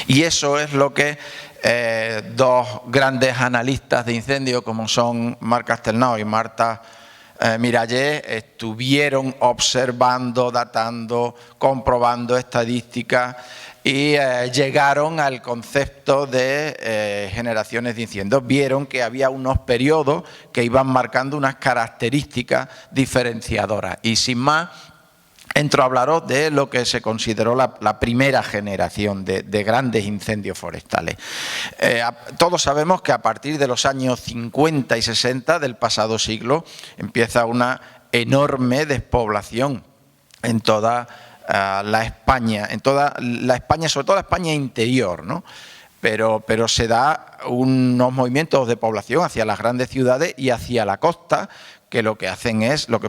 Y eso es lo que dos grandes analistas de incendios, como son Marc Castelnau y Marta Mirallés, estuvieron observando, datando, comprobando estadísticas y llegaron al concepto de generaciones de incendios. Vieron que había unos periodos que iban marcando unas características diferenciadoras. Y sin más, entro a hablaros de lo que se consideró la primera generación de grandes incendios forestales. Todos sabemos que a partir de los años 50 y 60 del pasado siglo empieza una enorme despoblación en toda la España, sobre todo la España interior, ¿no? Pero se da unos movimientos de población hacia las grandes ciudades y hacia la costa, que lo que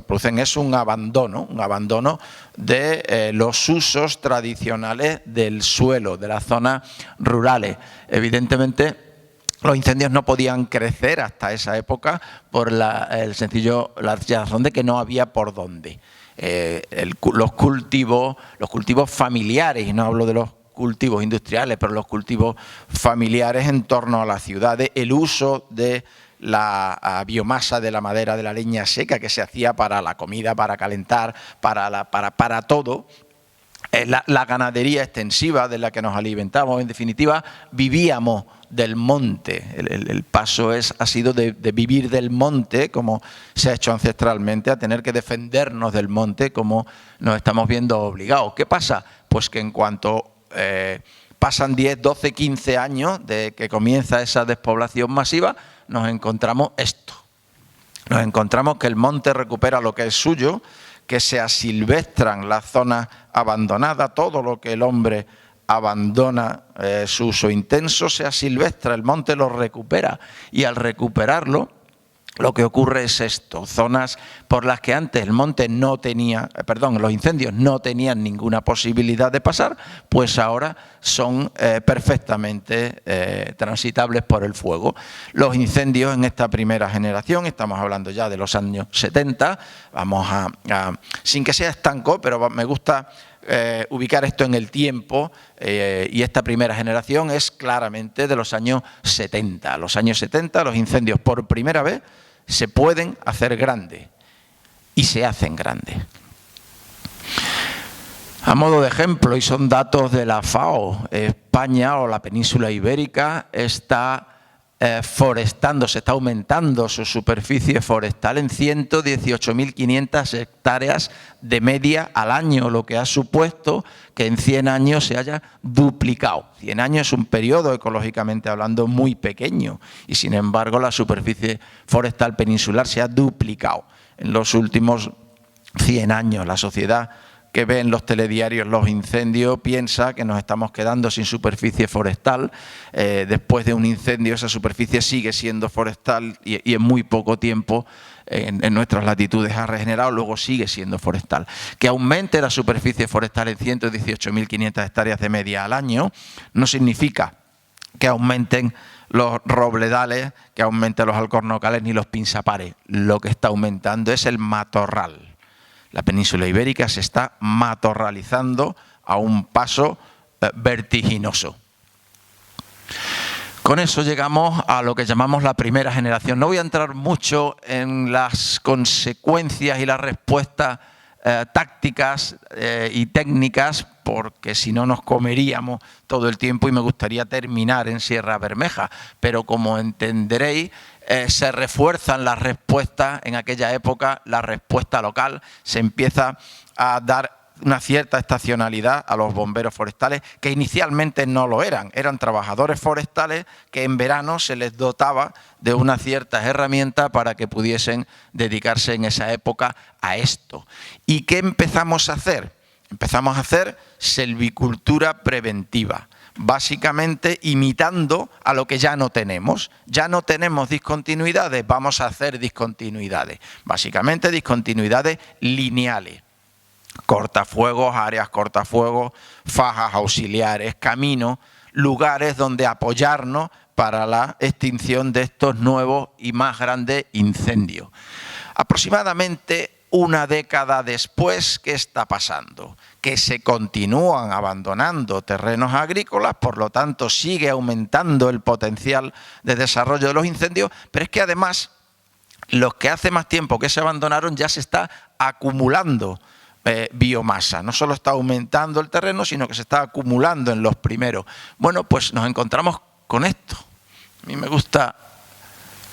producen es un abandono de los usos tradicionales del suelo, de las zonas rurales. Evidentemente, los incendios no podían crecer hasta esa época por la razón de que no había por dónde. Los cultivos familiares, y no hablo de los cultivos industriales, pero los cultivos familiares en torno a las ciudades, el uso de la biomasa de la madera, de la leña seca que se hacía para la comida, para calentar, para todo, la ganadería extensiva de la que nos alimentamos. En definitiva, vivíamos del monte. El paso ha sido de vivir del monte, como se ha hecho ancestralmente, a tener que defendernos del monte, como nos estamos viendo obligados. ¿Qué pasa? Pues que en cuanto pasan 10, 12, 15 años de que comienza esa despoblación masiva, nos encontramos esto. Nos encontramos que el monte recupera lo que es suyo, que se asilvestran las zonas abandonadas, todo lo que el hombre abandona su uso intenso, se asilvestra, el monte lo recupera, y al recuperarlo, lo que ocurre es esto: zonas por las que antes el monte los incendios no tenían ninguna posibilidad de pasar, pues ahora son perfectamente transitables por el fuego. Los incendios en esta primera generación, estamos hablando ya de los años 70, sin que sea estanco, pero me gusta ubicar esto en el tiempo, y esta primera generación es claramente de los años 70. Los años 70, los incendios por primera vez se pueden hacer grandes y se hacen grandes. A modo de ejemplo, y son datos de la FAO, España o la península ibérica está forestando, se está aumentando su superficie forestal en 118.500 hectáreas de media al año, lo que ha supuesto que en 100 años se haya duplicado. 100 años es un periodo, ecológicamente hablando, muy pequeño, y sin embargo la superficie forestal peninsular se ha duplicado. En los últimos 100 años la sociedad que ve en los telediarios los incendios piensa que nos estamos quedando sin superficie forestal. Después de un incendio esa superficie sigue siendo forestal y en muy poco tiempo en nuestras latitudes ha regenerado, luego sigue siendo forestal. Que aumente la superficie forestal en 118.500 hectáreas de media al año no significa que aumenten los robledales, que aumenten los alcornocales ni los pinzapares. Lo que está aumentando es el matorral. La península ibérica se está matorralizando a un paso vertiginoso. Con eso llegamos a lo que llamamos la primera generación. No voy a entrar mucho en las consecuencias y las respuestas tácticas y técnicas, porque si no nos comeríamos todo el tiempo y me gustaría terminar en Sierra Bermeja, pero como entenderéis, se refuerzan las respuestas. En aquella época la respuesta local, se empieza a dar una cierta estacionalidad a los bomberos forestales, que inicialmente no lo eran trabajadores forestales que en verano se les dotaba de unas ciertas herramientas para que pudiesen dedicarse en esa época a esto. ¿Y qué empezamos a hacer? Empezamos a hacer selvicultura preventiva, básicamente imitando a lo que ya no tenemos. Ya no tenemos discontinuidades, vamos a hacer discontinuidades, básicamente discontinuidades lineales. Cortafuegos, áreas cortafuegos, fajas auxiliares, caminos, lugares donde apoyarnos para la extinción de estos nuevos y más grandes incendios. Aproximadamente una década después, ¿qué está pasando? Que se continúan abandonando terrenos agrícolas, por lo tanto sigue aumentando el potencial de desarrollo de los incendios, pero es que además los que hace más tiempo que se abandonaron ya se está acumulando biomasa. No solo está aumentando el terreno, sino que se está acumulando en los primeros. Bueno, pues nos encontramos con esto. A mí me gusta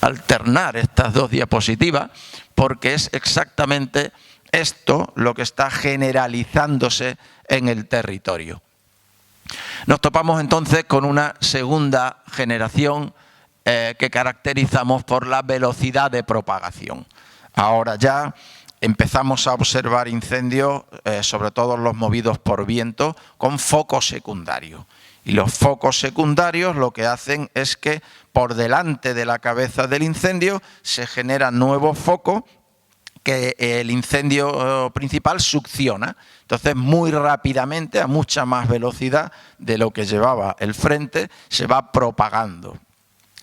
alternar estas dos diapositivas porque es exactamente esto lo que está generalizándose en el territorio. Nos topamos entonces con una segunda generación que caracterizamos por la velocidad de propagación. Ahora ya empezamos a observar incendios, sobre todo los movidos por viento, con focos secundarios. Y los focos secundarios lo que hacen es que por delante de la cabeza del incendio se generan nuevos focos que el incendio principal succiona. Entonces, muy rápidamente, a mucha más velocidad de lo que llevaba el frente, se va propagando.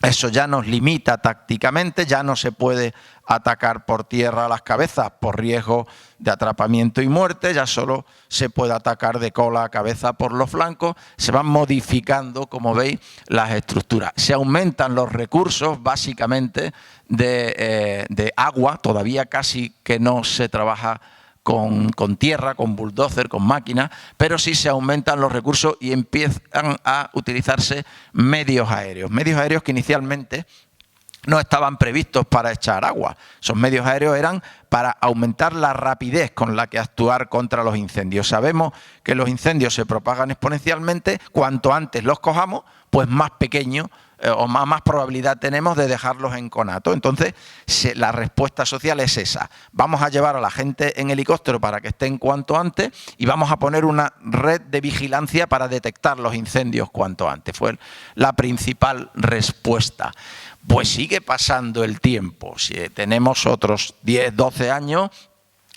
Eso ya nos limita tácticamente, ya no se puede atacar por tierra a las cabezas por riesgo de atrapamiento y muerte, ya solo se puede atacar de cola a cabeza por los flancos, se van modificando, como veis, las estructuras. Se aumentan los recursos, básicamente, de agua, todavía casi que no se trabaja con tierra, con bulldozer, con máquinas, pero sí se aumentan los recursos y empiezan a utilizarse medios aéreos. Medios aéreos que inicialmente no estaban previstos para echar agua. Esos medios aéreos eran para aumentar la rapidez con la que actuar contra los incendios. Sabemos que los incendios se propagan exponencialmente, cuanto antes los cojamos, pues más pequeño o más probabilidad tenemos de dejarlos en conato. Entonces, la respuesta social es esa. Vamos a llevar a la gente en helicóptero para que estén cuanto antes y vamos a poner una red de vigilancia para detectar los incendios cuanto antes. Fue la principal respuesta. Pues sigue pasando el tiempo. Si tenemos otros 10, 12 años,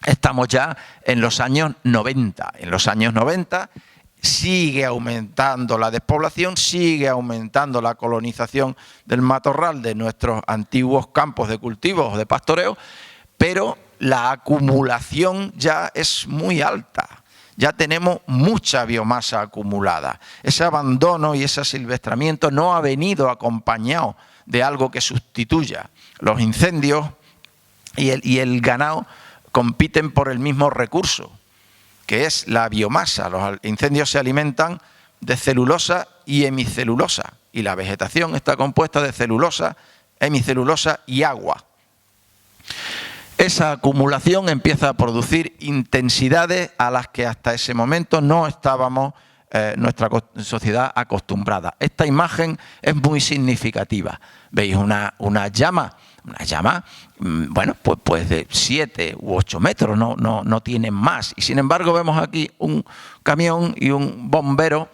estamos ya en los años 90. En los años 90 sigue aumentando la despoblación, sigue aumentando la colonización del matorral de nuestros antiguos campos de cultivo o de pastoreo, pero la acumulación ya es muy alta. Ya tenemos mucha biomasa acumulada. Ese abandono y ese asilvestramiento no ha venido acompañado de algo que sustituya. Los incendios y el ganado compiten por el mismo recurso, que es la biomasa. Los incendios se alimentan de celulosa y hemicelulosa, y la vegetación está compuesta de celulosa, hemicelulosa y agua. Esa acumulación empieza a producir intensidades a las que hasta ese momento no estábamos nuestra sociedad acostumbrada. Esta imagen es muy significativa. Veis una llama, bueno, pues de 7 u 8 metros, no tienen más. Y sin embargo vemos aquí un camión y un bombero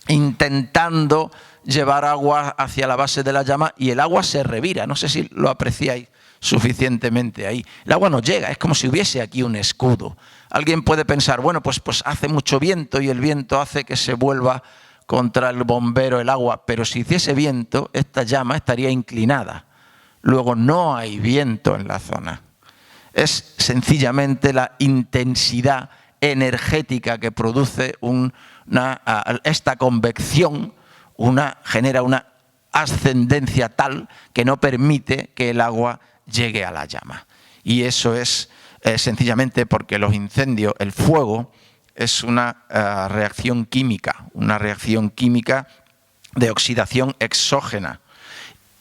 intentando llevar agua hacia la base de la llama y el agua se revira. No sé si lo apreciáis suficientemente ahí. El agua no llega, es como si hubiese aquí un escudo. Alguien puede pensar, bueno, pues hace mucho viento y el viento hace que se vuelva contra el bombero el agua, pero si hiciese viento, esta llama estaría inclinada. Luego no hay viento en la zona. Es sencillamente la intensidad energética que produce esta convección, genera una ascendencia tal que no permite que el agua llegue a la llama. Y eso es sencillamente porque los incendios, el fuego, es una reacción química de oxidación exógena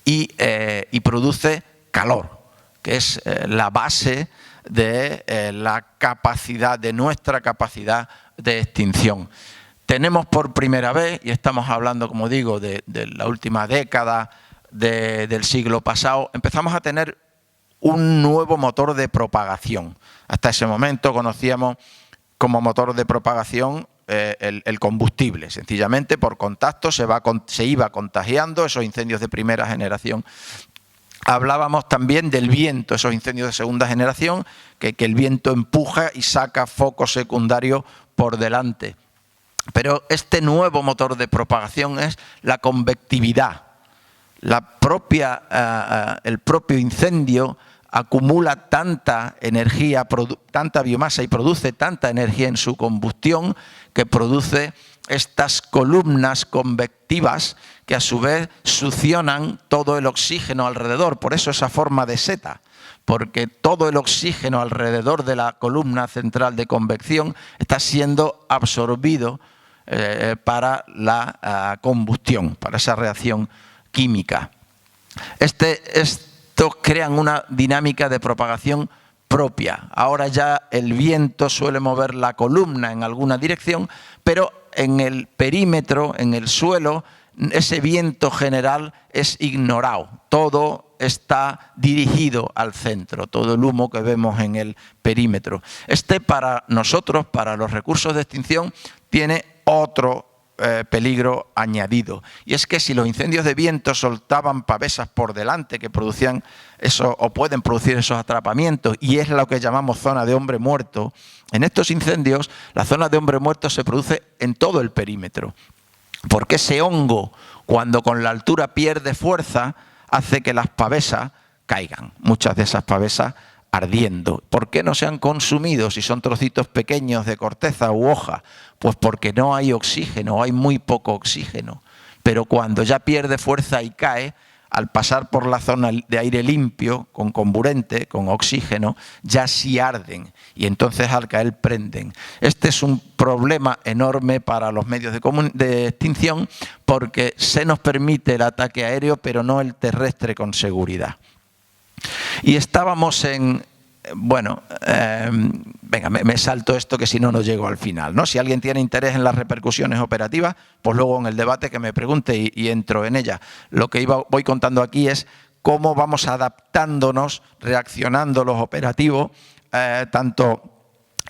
y produce calor, que es la base de la capacidad, de nuestra capacidad de extinción. Tenemos por primera vez, y estamos hablando, como digo, de la última década del siglo pasado, empezamos a tener un nuevo motor de propagación. Hasta ese momento conocíamos como motor de propagación el combustible. Sencillamente por contacto se iba contagiando esos incendios de primera generación. Hablábamos también del viento, esos incendios de segunda generación, que el viento empuja y saca focos secundarios por delante. Pero este nuevo motor de propagación es la convectividad. El propio incendio acumula tanta energía, tanta biomasa y produce tanta energía en su combustión que produce estas columnas convectivas que a su vez succionan todo el oxígeno alrededor. Por eso esa forma de seta, porque todo el oxígeno alrededor de la columna central de convección está siendo absorbido para la combustión, para esa reacción química. Estos crean una dinámica de propagación propia. Ahora ya el viento suele mover la columna en alguna dirección, pero en el perímetro, en el suelo, ese viento general es ignorado. Todo está dirigido al centro, todo el humo que vemos en el perímetro. Para nosotros, para los recursos de extinción, tiene otro peligro añadido. Y es que si los incendios de viento soltaban pavesas por delante que producían eso, o pueden producir esos atrapamientos, y es lo que llamamos zona de hombre muerto, en estos incendios la zona de hombre muerto se produce en todo el perímetro. Porque ese hongo, cuando con la altura pierde fuerza, hace que las pavesas caigan. Muchas de esas pavesas ardiendo. ¿Por qué no se han consumido si son trocitos pequeños de corteza u hoja? Pues porque no hay oxígeno, hay muy poco oxígeno. Pero cuando ya pierde fuerza y cae, al pasar por la zona de aire limpio, con comburente, con oxígeno, ya sí arden y entonces al caer prenden. Este es un problema enorme para los medios de extinción porque se nos permite el ataque aéreo, pero no el terrestre con seguridad. Y estábamos en... Bueno, venga, me salto esto que si no, no llego al final, ¿no? Si alguien tiene interés en las repercusiones operativas, pues luego en el debate que me pregunte y entro en ella. Lo que voy contando aquí es cómo vamos adaptándonos, reaccionando los operativos, tanto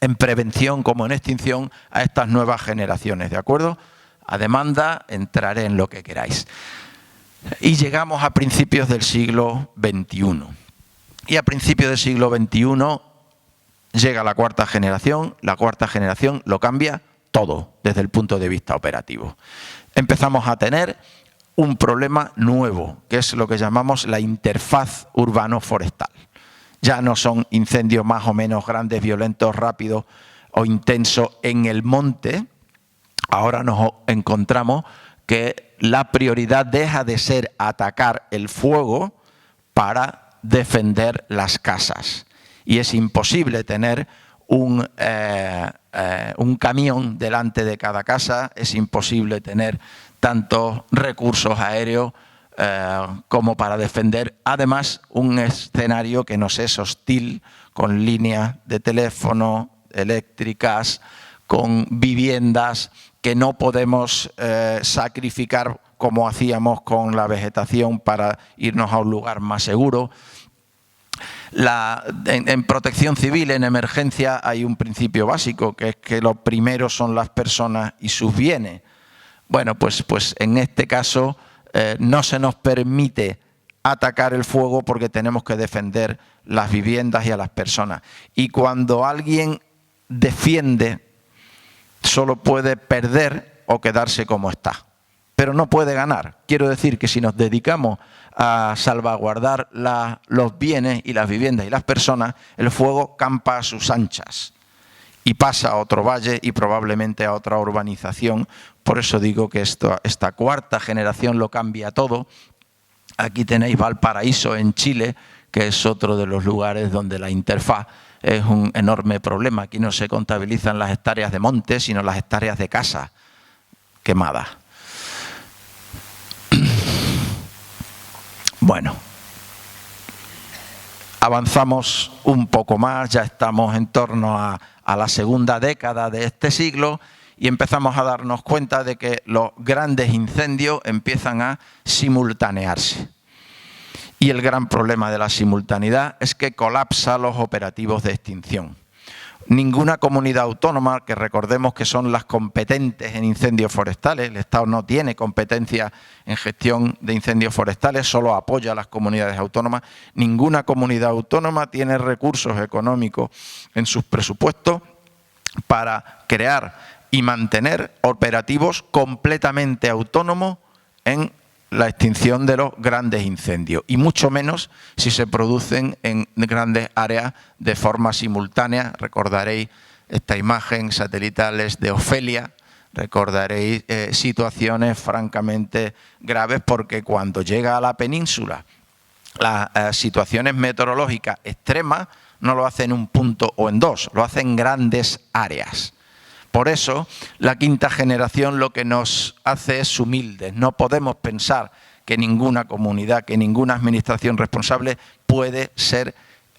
en prevención como en extinción, a estas nuevas generaciones, ¿de acuerdo? A demanda entraré en lo que queráis. Y llegamos a principios del siglo XXI. Y a principios del siglo XXI llega la cuarta generación lo cambia todo desde el punto de vista operativo. Empezamos a tener un problema nuevo, que es lo que llamamos la interfaz urbano-forestal. Ya no son incendios más o menos grandes, violentos, rápidos o intensos en el monte. Ahora nos encontramos que la prioridad deja de ser atacar el fuego para defender las casas. Y es imposible tener un camión delante de cada casa, es imposible tener tantos recursos aéreos como para defender, además, un escenario que nos es hostil, con líneas de teléfono eléctricas, con viviendas que no podemos sacrificar como hacíamos con la vegetación para irnos a un lugar más seguro. En protección civil, en emergencia, hay un principio básico, que es que lo primero son las personas y sus bienes. Bueno, pues en este caso no se nos permite atacar el fuego porque tenemos que defender las viviendas y a las personas. Y cuando alguien defiende, solo puede perder o quedarse como está, pero no puede ganar. Quiero decir que si nos dedicamos a salvaguardar los bienes y las viviendas y las personas, el fuego campa a sus anchas y pasa a otro valle y probablemente a otra urbanización. Por eso digo que esta cuarta generación lo cambia todo. Aquí tenéis Valparaíso en Chile, que es otro de los lugares donde la interfaz es un enorme problema. Aquí no se contabilizan las hectáreas de monte, sino las hectáreas de casa quemadas. Bueno, avanzamos un poco más, ya estamos en torno a la segunda década de este siglo y empezamos a darnos cuenta de que los grandes incendios empiezan a simultanearse. Y el gran problema de la simultaneidad es que colapsa los operativos de extinción. Ninguna comunidad autónoma, que recordemos que son las competentes en incendios forestales, el Estado no tiene competencia en gestión de incendios forestales, solo apoya a las comunidades autónomas. Ninguna comunidad autónoma tiene recursos económicos en sus presupuestos para crear y mantener operativos completamente autónomos en la extinción de los grandes incendios, y mucho menos si se producen en grandes áreas de forma simultánea. Recordaréis esta imagen satelitales de Ofelia, recordaréis situaciones francamente graves, porque cuando llega a la península las situaciones meteorológicas extremas no lo hace en un punto o en dos, lo hace en grandes áreas. Por eso, la quinta generación lo que nos hace es humildes. No podemos pensar que ninguna comunidad, que ninguna administración responsable puede ser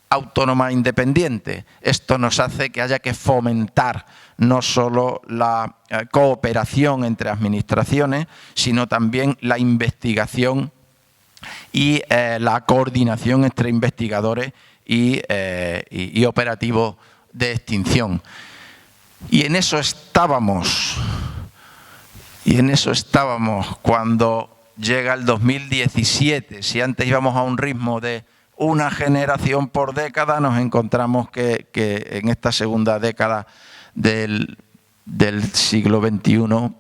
autónoma e independiente. Esto nos hace que haya que fomentar no solo la cooperación entre administraciones, sino también la investigación y la coordinación entre investigadores y operativos de extinción. Y en eso estábamos cuando llega el 2017. Si antes íbamos a un ritmo de una generación por década, nos encontramos que en esta segunda década del siglo XXI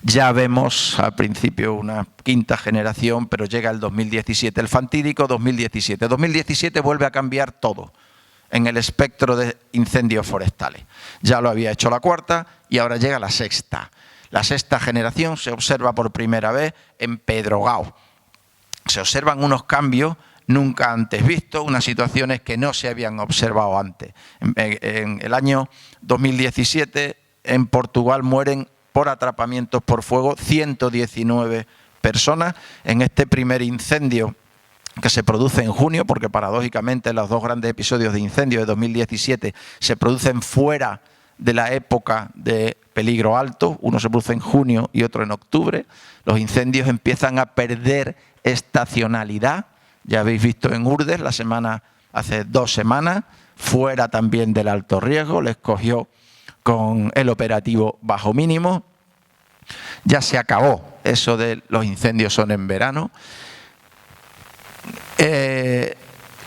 ya vemos al principio una quinta generación, pero llega el 2017, el fatídico 2017. 2017 vuelve a cambiar todo en el espectro de incendios forestales. Ya lo había hecho la cuarta y ahora llega la sexta. La sexta generación se observa por primera vez en Pedrogao. Se observan unos cambios nunca antes vistos, unas situaciones que no se habían observado antes. En el año 2017 en Portugal mueren por atrapamientos por fuego 119 personas. En este primer incendio que se produce en junio, porque paradójicamente los dos grandes episodios de incendio de 2017 se producen fuera de la época de peligro alto, uno se produce en junio y otro en octubre. Los incendios empiezan a perder estacionalidad, ya habéis visto en Urdes hace 2 semanas, fuera también del alto riesgo, les cogió con el operativo bajo mínimo. Ya se acabó eso de los incendios son en verano.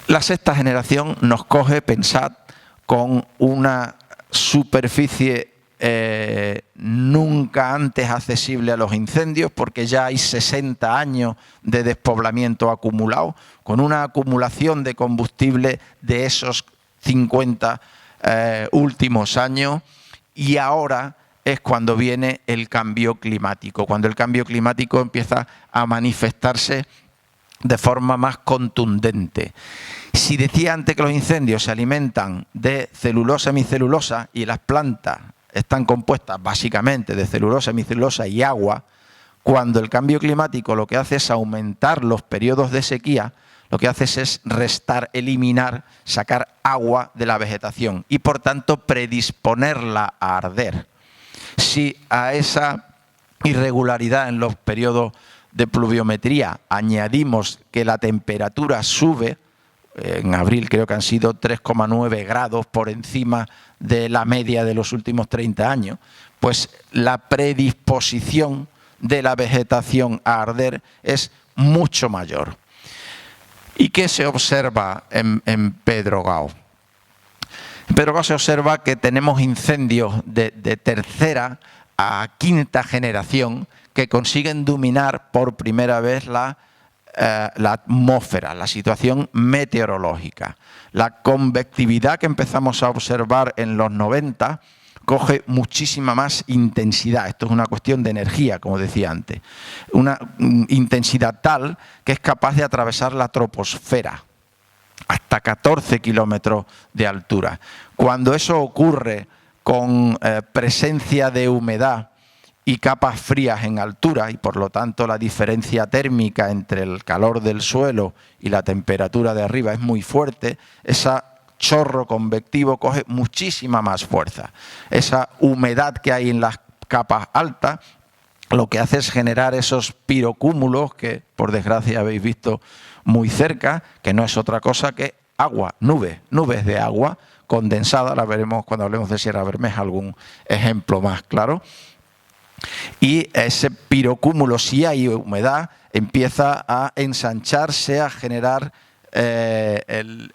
La sexta generación nos coge, pensad, con una superficie nunca antes accesible a los incendios, porque ya hay 60 años de despoblamiento acumulado, con una acumulación de combustible de esos 50 últimos años, y ahora es cuando viene el cambio climático, cuando el cambio climático empieza a manifestarse de forma más contundente. Si decía antes que los incendios se alimentan de celulosa, hemicelulosa, y las plantas están compuestas básicamente de celulosa, hemicelulosa y agua, cuando el cambio climático lo que hace es aumentar los periodos de sequía, lo que hace es restar, eliminar, sacar agua de la vegetación y por tanto predisponerla a arder. Si a esa irregularidad en los periodos de pluviometría añadimos que la temperatura sube, en abril creo que han sido 3,9 grados por encima de la media de los últimos 30 años, pues la predisposición de la vegetación a arder es mucho mayor. ¿Y qué se observa en Pedrogao? En Pedrogao se observa que tenemos incendios de tercera a quinta generación que consiguen dominar por primera vez la atmósfera, la situación meteorológica. La convectividad que empezamos a observar en los 90 coge muchísima más intensidad. Esto es una cuestión de energía, como decía antes. Una intensidad tal que es capaz de atravesar la troposfera hasta 14 kilómetros de altura. Cuando eso ocurre con presencia de humedad y capas frías en altura, y por lo tanto la diferencia térmica entre el calor del suelo y la temperatura de arriba es muy fuerte, ese chorro convectivo coge muchísima más fuerza. Esa humedad que hay en las capas altas lo que hace es generar esos pirocúmulos que por desgracia habéis visto muy cerca, que no es otra cosa que agua, nubes de agua condensada. Ahora veremos cuando hablemos de Sierra Bermeja algún ejemplo más claro. Y ese pirocúmulo, si hay humedad, empieza a ensancharse, a generar el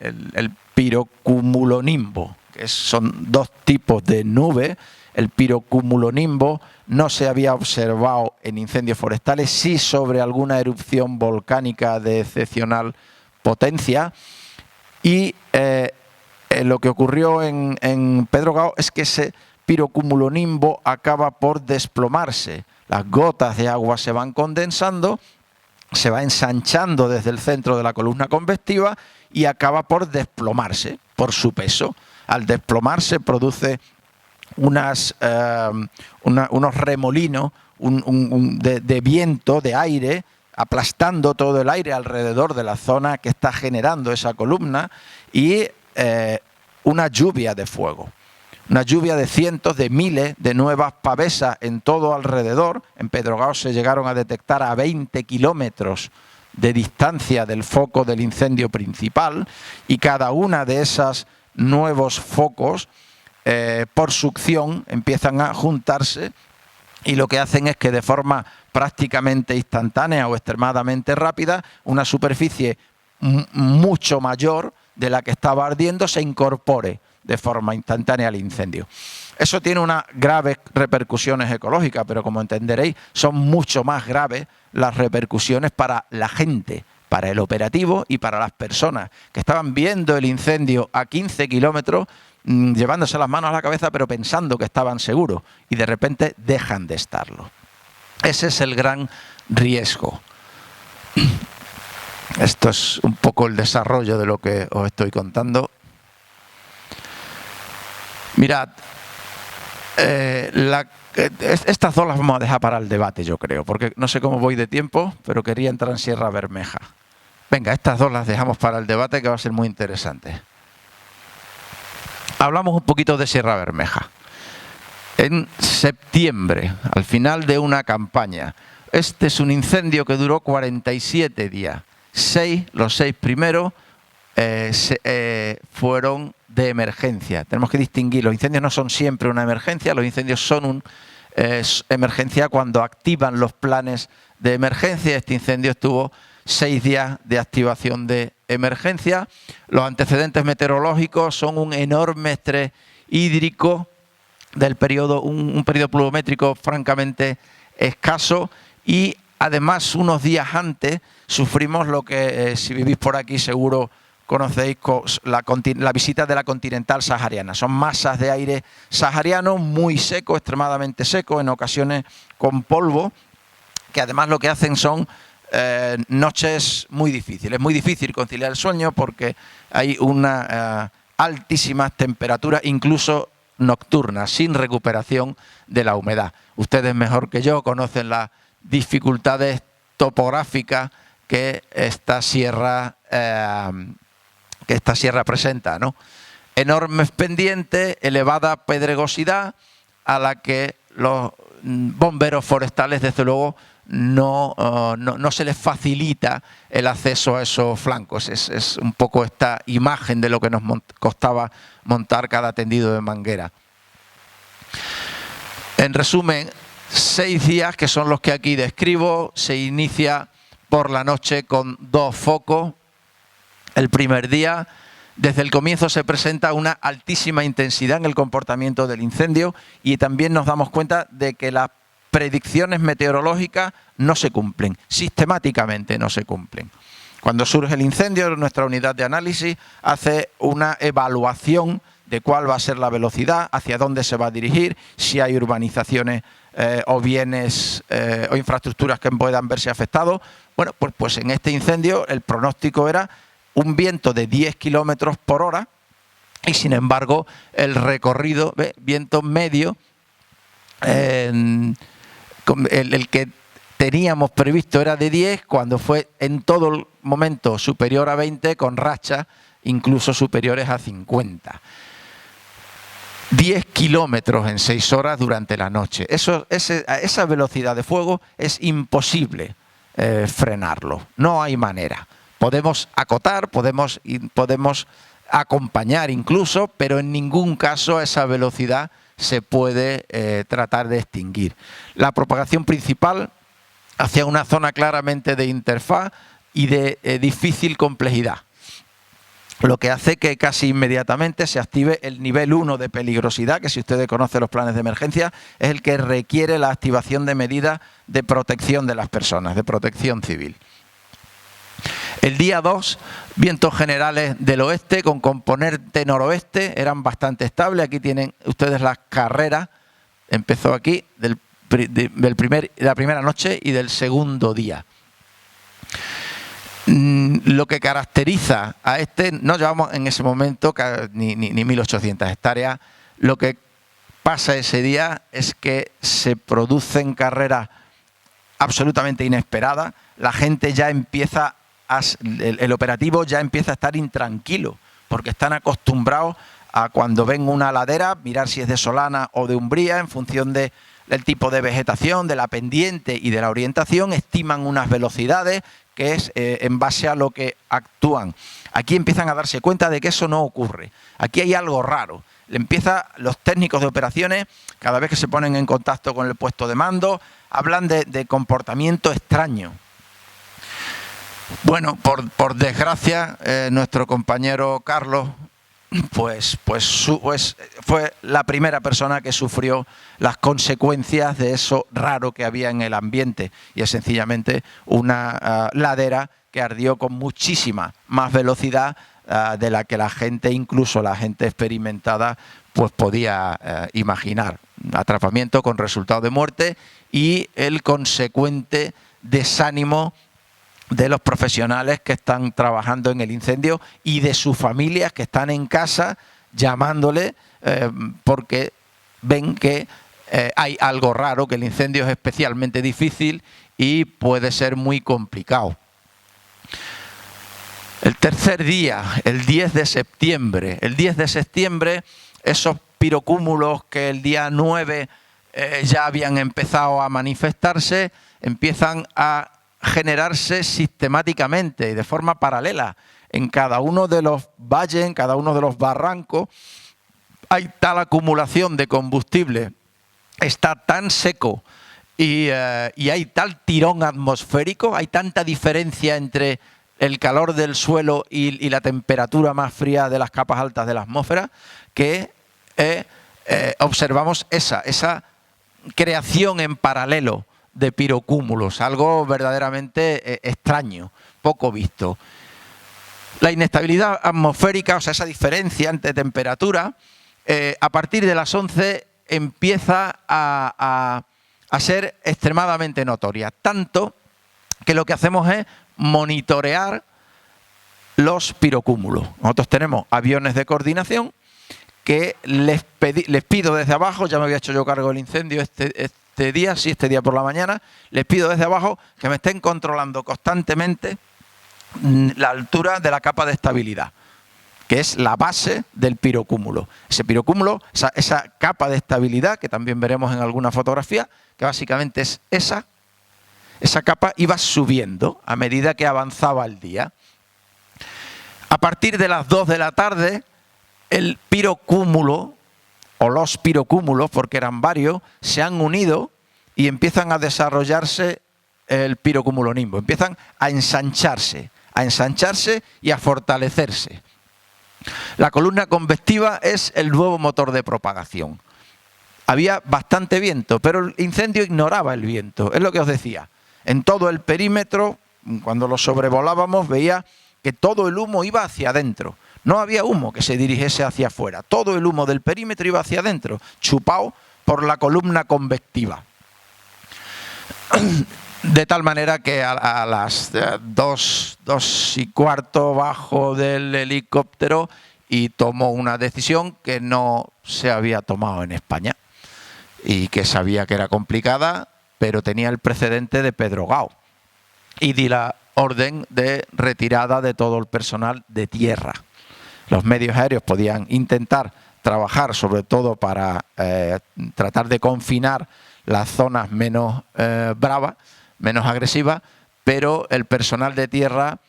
pirocumulonimbo, que son 2 tipos de nubes el pirocumulonimbo no se había observado en incendios forestales, sí sobre alguna erupción volcánica de excepcional potencia. Y lo que ocurrió en Pedro Gao es que ese pirocumulonimbo acaba por desplomarse. Las gotas de agua se van condensando, se va ensanchando desde el centro de la columna convectiva y acaba por desplomarse por su peso. Al desplomarse produce unos remolinos de viento, de aire, aplastando todo el aire alrededor de la zona que está generando esa columna y una lluvia de fuego. Una lluvia de cientos, de miles de nuevas pavesas en todo alrededor. En Pedro Gao se llegaron a detectar a 20 kilómetros de distancia del foco del incendio principal, y cada una de esos nuevos focos, por succión, empiezan a juntarse y lo que hacen es que de forma prácticamente instantánea o extremadamente rápida, una superficie mucho mayor de la que estaba ardiendo se incorpore de forma instantánea al incendio. Eso tiene unas graves repercusiones ecológicas, pero como entenderéis, son mucho más graves las repercusiones para la gente, para el operativo y para las personas que estaban viendo el incendio a 15 kilómetros, llevándose las manos a la cabeza, pero pensando que estaban seguros, y de repente dejan de estarlo. Ese es el gran riesgo. Esto es un poco el desarrollo de lo que os estoy contando. Mirad, estas dos las vamos a dejar para el debate, yo creo, porque no sé cómo voy de tiempo, pero quería entrar en Sierra Bermeja. Venga, estas dos las dejamos para el debate, que va a ser muy interesante. Hablamos un poquito de Sierra Bermeja. En septiembre, al final de una campaña, este es un incendio que duró 47 días. Los 6 primeros fueron de emergencia. Tenemos que distinguir, los incendios no son siempre una emergencia, los incendios son una emergencia cuando activan los planes de emergencia. Este incendio estuvo 6 días de activación de emergencia. Los antecedentes meteorológicos son un enorme estrés hídrico del periodo, un periodo pluviométrico francamente escaso, y además unos días antes sufrimos lo que, si vivís por aquí seguro conocéis, la visita de la continental sahariana. Son masas de aire sahariano muy seco, extremadamente seco, en ocasiones con polvo, que además lo que hacen son noches muy difíciles. Es muy difícil conciliar el sueño porque hay una altísimas temperaturas, incluso nocturnas, sin recuperación de la humedad. Ustedes mejor que yo conocen las dificultades topográficas que esta sierra presenta, ¿no? Enormes pendientes, elevada pedregosidad, a la que los bomberos forestales, desde luego, no se les facilita el acceso a esos flancos. Es un poco esta imagen de lo que nos costaba montar cada tendido de manguera. En resumen, 6 días, que son los que aquí describo. Se inicia por la noche con 2 focos. El primer día, desde el comienzo, se presenta una altísima intensidad en el comportamiento del incendio, y también nos damos cuenta de que las predicciones meteorológicas no se cumplen, sistemáticamente no se cumplen. Cuando surge el incendio, nuestra unidad de análisis hace una evaluación de cuál va a ser la velocidad, hacia dónde se va a dirigir, si hay urbanizaciones o bienes o infraestructuras que puedan verse afectados. Bueno, pues en este incendio el pronóstico era un viento de 10 kilómetros por hora, y sin embargo el recorrido, viento medio, el que teníamos previsto era de 10, cuando fue en todo el momento superior a 20, con rachas incluso superiores a 50. 10 kilómetros en 6 horas durante la noche. Esa velocidad de fuego es imposible frenarlo, no hay manera. Podemos acotar, podemos acompañar incluso, pero en ningún caso a esa velocidad se puede tratar de extinguir. La propagación principal hacia una zona claramente de interfaz y de difícil complejidad. lo que hace que casi inmediatamente se active el nivel 1 de peligrosidad, que si ustedes conocen los planes de emergencia, es el que requiere la activación de medidas de protección de las personas, de protección civil. El día 2, vientos generales del oeste con componente noroeste, eran bastante estables. Aquí tienen ustedes las carreras, empezó aquí, de la primera noche y del segundo día. Lo que caracteriza a no llevamos en ese momento ni 1.800 hectáreas, lo que pasa ese día es que se producen carreras absolutamente inesperadas, la gente ya empieza, el operativo ya empieza a estar intranquilo, porque están acostumbrados a cuando ven una ladera, mirar si es de Solana o de Umbría, en función del tipo de vegetación, de la pendiente y de la orientación, estiman unas velocidades, que es en base a lo que actúan. Aquí empiezan a darse cuenta de que eso no ocurre. Aquí hay algo raro. Los técnicos de operaciones, cada vez que se ponen en contacto con el puesto de mando, hablan de comportamiento extraño. Bueno, por desgracia, nuestro compañero Carlos pues fue la primera persona que sufrió las consecuencias de eso raro que había en el ambiente, y es sencillamente una ladera que ardió con muchísima más velocidad de la que la gente, incluso la gente experimentada, pues podía imaginar. Atrapamiento con resultado de muerte y el consecuente desánimo de los profesionales que están trabajando en el incendio y de sus familias que están en casa llamándole porque ven que hay algo raro, que el incendio es especialmente difícil y puede ser muy complicado. El tercer día, el 10 de septiembre. El 10 de septiembre, esos pirocúmulos que el día 9 ya habían empezado a manifestarse, empiezan a generarse sistemáticamente y de forma paralela. En cada uno de los valles, en cada uno de los barrancos, hay tal acumulación de combustible, está tan seco y hay tal tirón atmosférico, hay tanta diferencia entre el calor del suelo y la temperatura más fría de las capas altas de la atmósfera, que observamos esa creación en paralelo de pirocúmulos, algo verdaderamente extraño, poco visto. La inestabilidad atmosférica, o sea, esa diferencia entre temperatura, a partir de las 11 empieza a ser extremadamente notoria, tanto que lo que hacemos es monitorear los pirocúmulos. Nosotros tenemos aviones de coordinación que les pido desde abajo, ya me había hecho yo cargo del incendio este día por la mañana, les pido desde abajo que me estén controlando constantemente la altura de la capa de estabilidad, que es la base del pirocúmulo. Ese pirocúmulo, esa capa de estabilidad, que también veremos en alguna fotografía, que básicamente es esa capa iba subiendo a medida que avanzaba el día. A partir de las 2 de la tarde, el pirocúmulo, o los pirocúmulos, porque eran varios, se han unido y empiezan a desarrollarse el pirocumulonimbo. Empiezan a ensancharse y a fortalecerse. La columna convectiva es el nuevo motor de propagación. Había bastante viento, pero el incendio ignoraba el viento, es lo que os decía. En todo el perímetro, cuando lo sobrevolábamos, veía que todo el humo iba hacia adentro. No había humo que se dirigiese hacia afuera. Todo el humo del perímetro iba hacia adentro, chupado por la columna convectiva. De tal manera que a las 2:15 bajo del helicóptero y tomó una decisión que no se había tomado en España y que sabía que era complicada, pero tenía el precedente de Pedro Gao. Y di la orden de retirada de todo el personal de tierra. Los medios aéreos podían intentar trabajar sobre todo para tratar de confinar las zonas menos bravas, menos agresivas, pero el personal de tierra,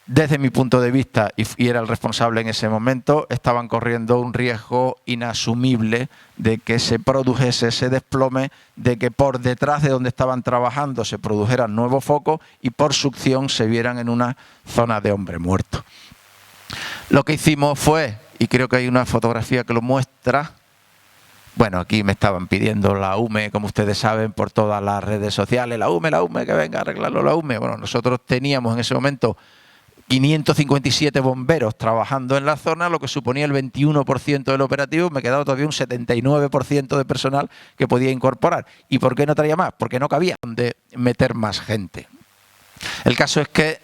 desde mi punto de vista, y era el responsable en ese momento, estaban corriendo un riesgo inasumible de que se produjese ese desplome, de que por detrás de donde estaban trabajando se produjeran nuevos focos y por succión se vieran en una zona de hombre muerto. Lo que hicimos fue, y creo que hay una fotografía que lo muestra, bueno, aquí me estaban pidiendo la UME, como ustedes saben, por todas las redes sociales, la UME, que venga a arreglarlo la UME. Bueno, nosotros teníamos en ese momento 557 bomberos trabajando en la zona, lo que suponía el 21% del operativo. Me quedaba todavía un 79% de personal que podía incorporar. ¿Y por qué no traía más? Porque no cabía donde meter más gente. El caso es que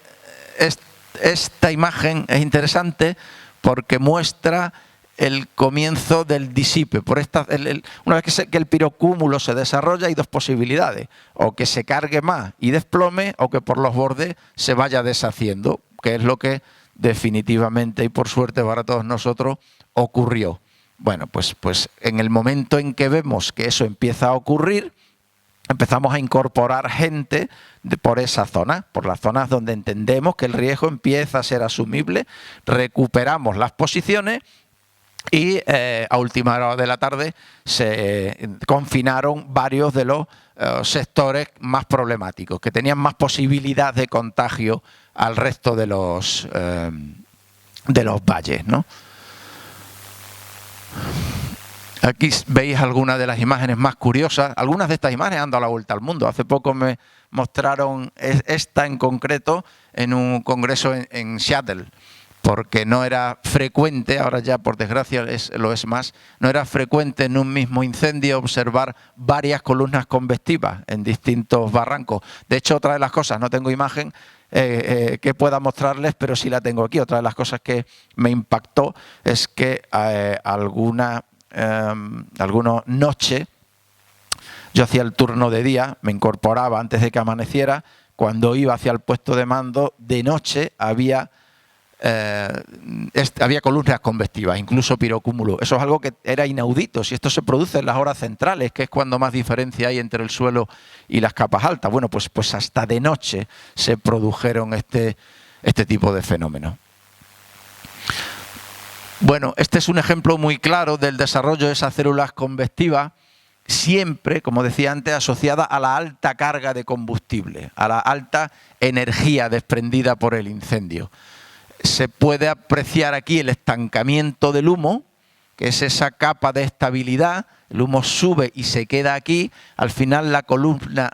esta imagen es interesante porque muestra el comienzo del disipe. Una vez que el pirocúmulo se desarrolla, hay dos posibilidades: o que se cargue más y desplome, o que por los bordes se vaya deshaciendo, que es lo que definitivamente y por suerte para todos nosotros ocurrió. Bueno, pues en el momento en que vemos que eso empieza a ocurrir, empezamos a incorporar gente por esa zona, por las zonas donde entendemos que el riesgo empieza a ser asumible. Recuperamos las posiciones y a última hora de la tarde se confinaron varios de los sectores más problemáticos, que tenían más posibilidad de contagio al resto de los valles, ¿no? Aquí veis algunas de las imágenes más curiosas. Algunas de estas imágenes han dado la vuelta al mundo. Hace poco me mostraron esta en concreto en un congreso en Seattle, porque no era frecuente, ahora ya por desgracia lo es más, no era frecuente en un mismo incendio observar varias columnas convectivas en distintos barrancos. De hecho, otra de las cosas, no tengo imagen que pueda mostrarles, pero sí la tengo aquí. Otra de las cosas que me impactó es que algunas noches yo hacía el turno de día, me incorporaba antes de que amaneciera. Cuando iba hacia el puesto de mando, de noche había columnas convectivas, incluso pirocúmulo. Eso es algo que era inaudito. Si esto se produce en las horas centrales, que es cuando más diferencia hay entre el suelo y las capas altas, bueno, pues hasta de noche se produjeron este tipo de fenómenos. Bueno, este es un ejemplo muy claro del desarrollo de esas células convectivas, siempre, como decía antes, asociada a la alta carga de combustible, a la alta energía desprendida por el incendio. Se puede apreciar aquí el estancamiento del humo, que es esa capa de estabilidad. El humo sube y se queda aquí. Al final la columna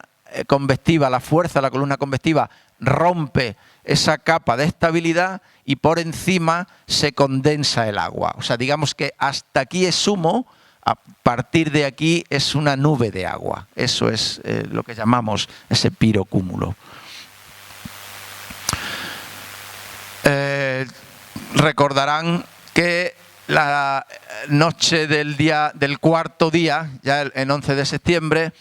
convectiva, la fuerza de la columna convectiva rompe esa capa de estabilidad y por encima se condensa el agua. O sea, digamos que hasta aquí es humo, a partir de aquí es una nube de agua. Eso es lo que llamamos ese pirocúmulo. Recordarán que la noche del cuarto día, ya en 11 de septiembre,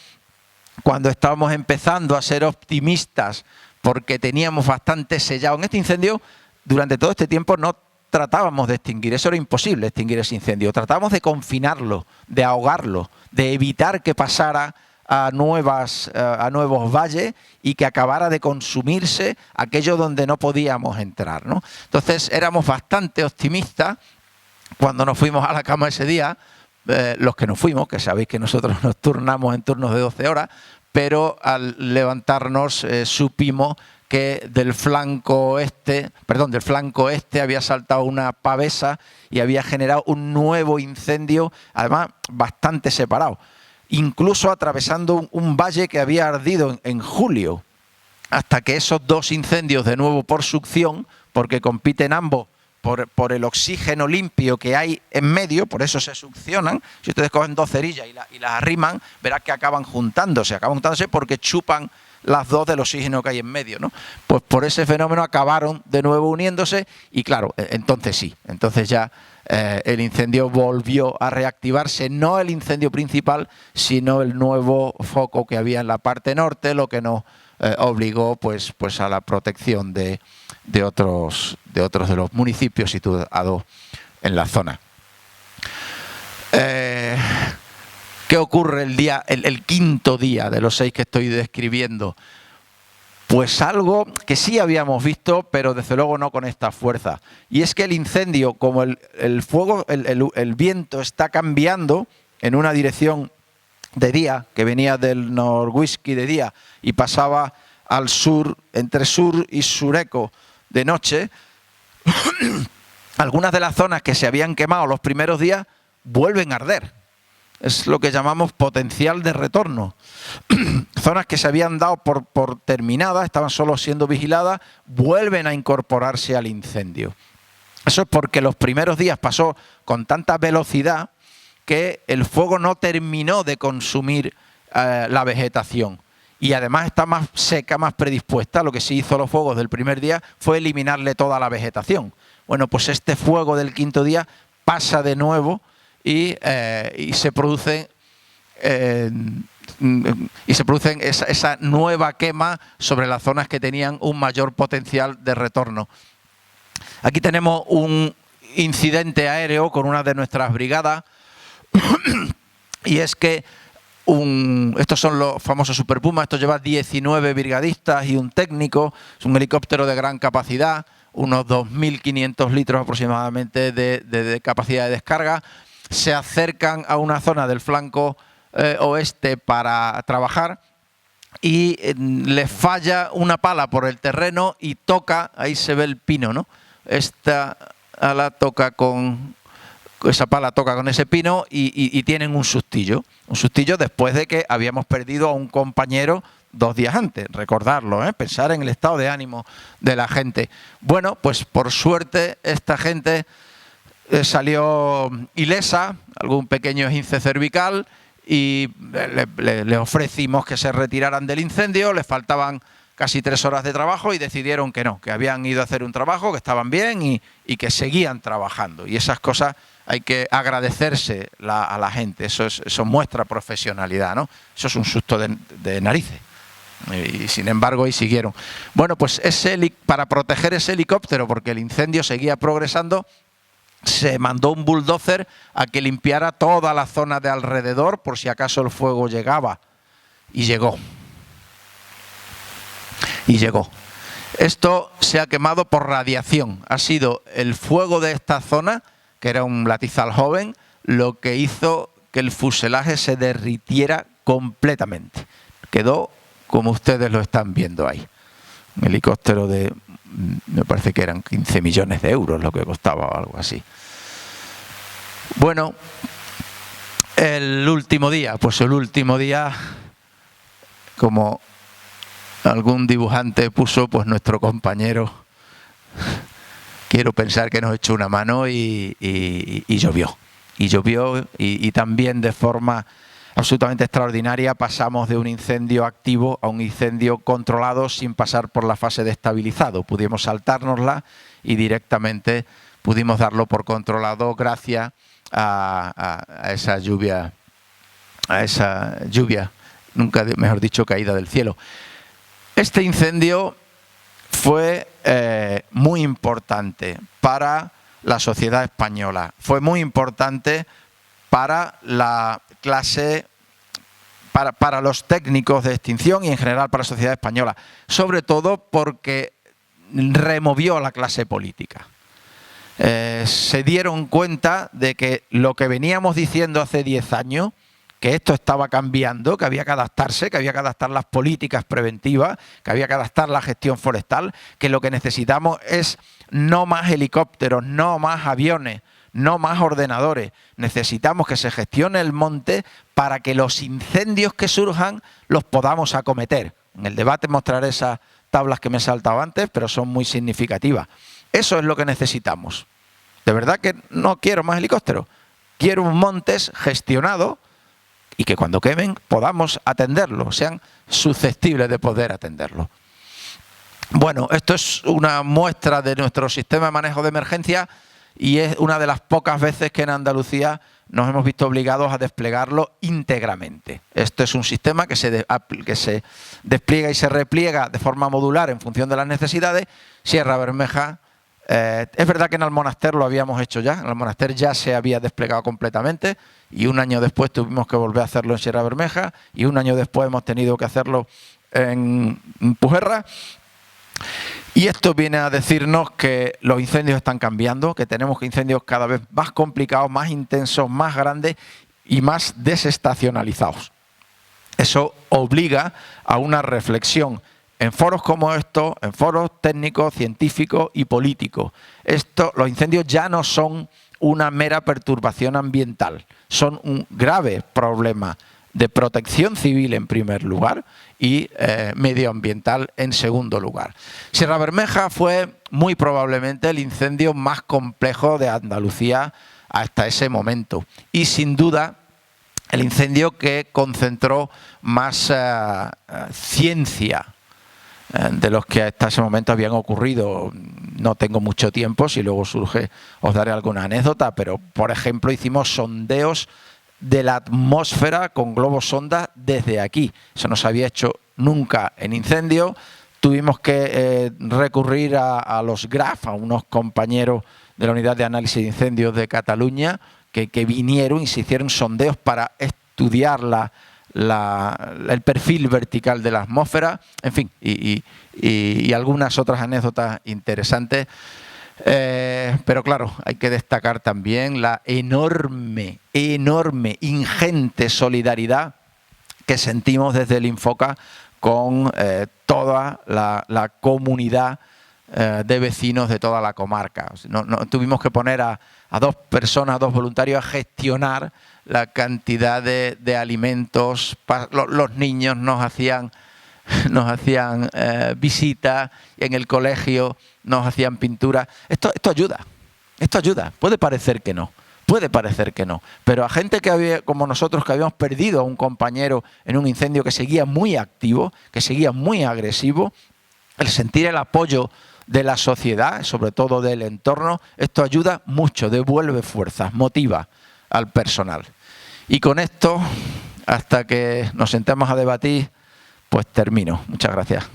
cuando estábamos empezando a ser optimistas porque teníamos bastante sellado en este incendio, durante todo este tiempo no tratábamos de extinguir, eso era imposible, extinguir ese incendio. Tratábamos de confinarlo, de ahogarlo, de evitar que pasara a nuevos valles y que acabara de consumirse aquello donde no podíamos entrar, ¿no? Entonces éramos bastante optimistas cuando nos fuimos a la cama ese día, los que nos fuimos, que sabéis que nosotros nos turnamos en turnos de 12 horas, pero al levantarnos supimos que del flanco este había saltado una pavesa y había generado un nuevo incendio, además bastante separado, incluso atravesando un valle que había ardido en julio, hasta que esos dos incendios, de nuevo por succión, porque compiten ambos por el oxígeno limpio que hay en medio, por eso se succionan. Si ustedes cogen dos cerillas y las arriman, verán que acaban juntándose porque chupan las dos del oxígeno que hay en medio, ¿no? Pues por ese fenómeno acabaron de nuevo uniéndose y claro, entonces ya el incendio volvió a reactivarse, no el incendio principal, sino el nuevo foco que había en la parte norte, lo que nos obligó pues a la protección de otros de los municipios situados en la zona. ¿Qué ocurre el quinto día de los 6 que estoy describiendo? Pues algo que sí habíamos visto, pero desde luego no con esta fuerza. Y es que el incendio, como el viento está cambiando en una dirección de día, que venía del Noroeste de día y pasaba al sur, entre sur y sureco de noche, algunas de las zonas que se habían quemado los primeros días vuelven a arder. Es lo que llamamos potencial de retorno. Zonas que se habían dado por terminadas, estaban solo siendo vigiladas, vuelven a incorporarse al incendio. Eso es porque los primeros días pasó con tanta velocidad que el fuego no terminó de consumir la vegetación. Y además está más seca, más predispuesta. Lo que sí hizo los fuegos del primer día fue eliminarle toda la vegetación. Bueno, pues este fuego del quinto día pasa de nuevo y se produce esa nueva quema sobre las zonas que tenían un mayor potencial de retorno. Aquí tenemos un incidente aéreo con una de nuestras brigadas y es que estos son los famosos Super Puma. Esto lleva 19 brigadistas y un técnico. Es un helicóptero de gran capacidad, unos 2.500 litros aproximadamente de capacidad de descarga. Se acercan a una zona del flanco oeste para trabajar y les falla una pala por el terreno y toca, ahí se ve el pino, ¿no? Esta ala toca esa pala toca con ese pino y tienen un sustillo después de que habíamos perdido a un compañero 2 días antes. Recordarlo, pensar en el estado de ánimo de la gente. Bueno, pues por suerte esta gente salió ilesa, algún pequeño esguince cervical, y le ofrecimos que se retiraran del incendio. Les faltaban casi 3 horas de trabajo y decidieron que no, que habían ido a hacer un trabajo, que estaban bien y que seguían trabajando. Y esas cosas hay que agradecerse a la gente, eso muestra profesionalidad, ¿no? Eso es un susto de narices. Y sin embargo ahí siguieron. Bueno, pues para proteger ese helicóptero, porque el incendio seguía progresando, se mandó un bulldozer a que limpiara toda la zona de alrededor por si acaso el fuego llegaba. Y llegó. Esto se ha quemado por radiación. Ha sido el fuego de esta zona, que era un latizal joven, lo que hizo que el fuselaje se derritiera completamente. Quedó como ustedes lo están viendo ahí. Un helicóptero me parece que eran 15 millones de euros lo que costaba o algo así. Bueno, el último día, como algún dibujante puso, pues nuestro compañero, quiero pensar que nos echó una mano y llovió. Y también de forma absolutamente extraordinaria pasamos de un incendio activo a un incendio controlado sin pasar por la fase de estabilizado. Pudimos saltárnosla y directamente pudimos darlo por controlado gracias a esa lluvia, nunca mejor dicho, caída del cielo. Este incendio fue muy importante para la sociedad española, fue muy importante para la clase, para los técnicos de extinción y en general para la sociedad española, sobre todo porque removió a la clase política. Se dieron cuenta de que lo que veníamos diciendo hace 10 años, que esto estaba cambiando, que había que adaptarse, que había que adaptar las políticas preventivas, que había que adaptar la gestión forestal, que lo que necesitamos es no más helicópteros, no más aviones, no más ordenadores. Necesitamos que se gestione el monte para que los incendios que surjan los podamos acometer. En el debate mostraré esas tablas que me he saltado antes, pero son muy significativas. Eso es lo que necesitamos. De verdad que no quiero más helicópteros. Quiero un montes gestionado y que cuando quemen podamos atenderlo, sean susceptibles de poder atenderlo. Bueno, esto es una muestra de nuestro sistema de manejo de emergencia y es una de las pocas veces que en Andalucía nos hemos visto obligados a desplegarlo íntegramente. Esto es un sistema que se despliega y se repliega de forma modular en función de las necesidades. Sierra Bermeja, es verdad que en Almonaster lo habíamos hecho ya, en Almonaster ya se había desplegado completamente y un año después tuvimos que volver a hacerlo en Sierra Bermeja y un año después hemos tenido que hacerlo en Pujerra. Y esto viene a decirnos que los incendios están cambiando, que tenemos incendios cada vez más complicados, más intensos, más grandes y más desestacionalizados. Eso obliga a una reflexión en foros como estos, en foros técnicos, científicos y políticos. Los incendios ya no son una mera perturbación ambiental, son un grave problema de protección civil en primer lugar y medioambiental en segundo lugar. Sierra Bermeja fue muy probablemente el incendio más complejo de Andalucía hasta ese momento y sin duda el incendio que concentró más ciencia de los que hasta ese momento habían ocurrido. No tengo mucho tiempo, si luego surge os daré alguna anécdota, pero por ejemplo hicimos sondeos de la atmósfera con globos sonda desde aquí. Eso no se había hecho nunca en incendio. Tuvimos que recurrir a los GRAF, a unos compañeros de la Unidad de Análisis de Incendios de Cataluña, que vinieron y se hicieron sondeos para estudiar el perfil vertical de la atmósfera, en fin, y algunas otras anécdotas interesantes. Pero claro, hay que destacar también la enorme, ingente solidaridad que sentimos desde el Infoca con toda la comunidad de vecinos de toda la comarca. Tuvimos que poner a dos personas, a dos voluntarios a gestionar la cantidad de alimentos. Los niños nos hacían visitas, en el colegio nos hacían pintura. Esto ayuda. Puede parecer que no, pero a gente como nosotros, que habíamos perdido a un compañero en un incendio, que seguía muy activo, que seguía muy agresivo, el sentir el apoyo de la sociedad, sobre todo del entorno, esto ayuda mucho, devuelve fuerzas, motiva al personal. Y con esto, hasta que nos sentemos a debatir, pues termino. Muchas gracias.